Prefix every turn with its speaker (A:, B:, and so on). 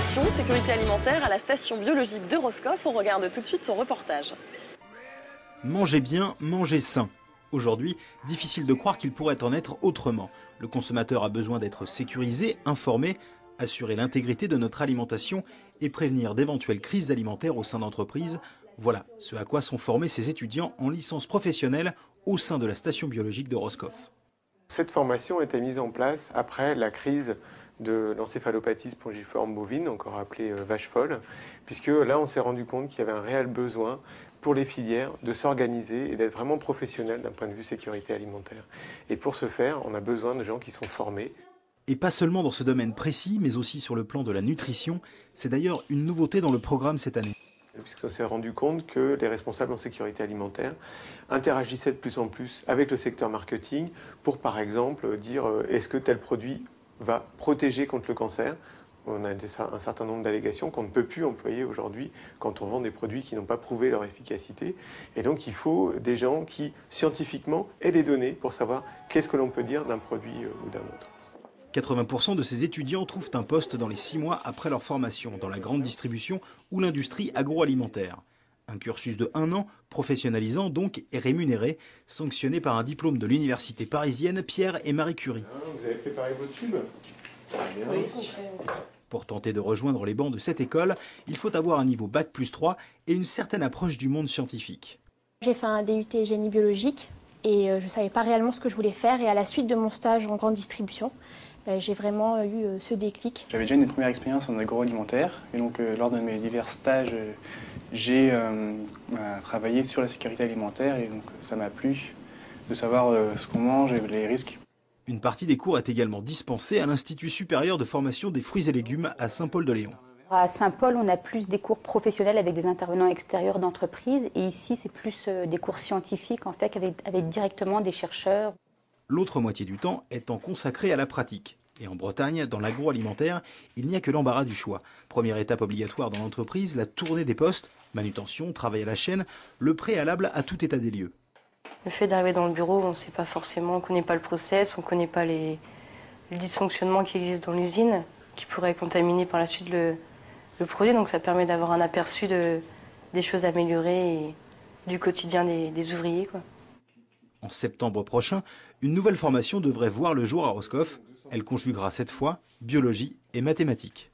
A: Alimentation, sécurité alimentaire à la station biologique de Roscoff. On regarde tout de suite son reportage.
B: Manger bien, manger sain. Aujourd'hui, difficile de croire qu'il pourrait en être autrement. Le consommateur a besoin d'être sécurisé, informé, assurer l'intégrité de notre alimentation et prévenir d'éventuelles crises alimentaires au sein d'entreprises. Voilà ce à quoi sont formés ces étudiants en licence professionnelle au sein de la station biologique de Roscoff.
C: Cette formation a été mise en place après la crise de l'encéphalopathie spongiforme bovine, encore appelée vache folle, puisque là on s'est rendu compte qu'il y avait un réel besoin pour les filières de s'organiser et d'être vraiment professionnels d'un point de vue sécurité alimentaire. Et pour ce faire, on a besoin de gens qui sont formés.
B: Et pas seulement dans ce domaine précis, mais aussi sur le plan de la nutrition. C'est d'ailleurs une nouveauté dans le programme cette année.
C: Puisqu'on s'est rendu compte que les responsables en sécurité alimentaire interagissaient de plus en plus avec le secteur marketing pour, par exemple, dire est-ce que tel produit va protéger contre le cancer. On a un certain nombre d'allégations qu'on ne peut plus employer aujourd'hui quand on vend des produits qui n'ont pas prouvé leur efficacité. Et donc il faut des gens qui, scientifiquement, aient les données pour savoir qu'est-ce que l'on peut dire d'un produit ou d'un autre.
B: 80% de ces étudiants trouvent un poste dans les 6 mois après leur formation, dans la grande distribution ou l'industrie agroalimentaire. Un cursus de 1 an, professionnalisant donc et rémunéré, sanctionné par un diplôme de l'université parisienne Pierre et Marie Curie.
C: Vous avez préparé vos tubes ?
A: Oui, ils sont prêts.
B: Pour tenter de rejoindre les bancs de cette école, il faut avoir un niveau Bac+3 et une certaine approche du monde scientifique.
D: J'ai fait un DUT génie biologique et je ne savais pas réellement ce que je voulais faire. Et à la suite de mon stage en grande distribution, j'ai vraiment eu ce déclic.
E: J'avais déjà une première expérience en agroalimentaire et donc lors de mes divers stages, j'ai travaillé sur la sécurité alimentaire et donc ça m'a plu de savoir ce qu'on mange et les risques.
B: Une partie des cours est également dispensée à l'Institut supérieur de formation des fruits et légumes à Saint-Paul-de-Léon.
F: À Saint-Paul, on a plus des cours professionnels avec des intervenants extérieurs d'entreprise et ici, c'est plus des cours scientifiques en fait, avec directement des chercheurs.
B: L'autre moitié du temps étant consacrée à la pratique. Et en Bretagne, dans l'agroalimentaire, il n'y a que l'embarras du choix. Première étape obligatoire dans l'entreprise, la tournée des postes, manutention, travail à la chaîne, le préalable à tout état des lieux.
G: Le fait d'arriver dans le bureau, on ne sait pas forcément, on ne connaît pas le process, on ne connaît pas les dysfonctionnements qui existent dans l'usine, qui pourraient contaminer par la suite le produit. Donc ça permet d'avoir un aperçu des choses améliorées et du quotidien des ouvriers, quoi.
B: En septembre prochain, une nouvelle formation devrait voir le jour à Roscoff. Elle conjuguera cette fois biologie et mathématiques.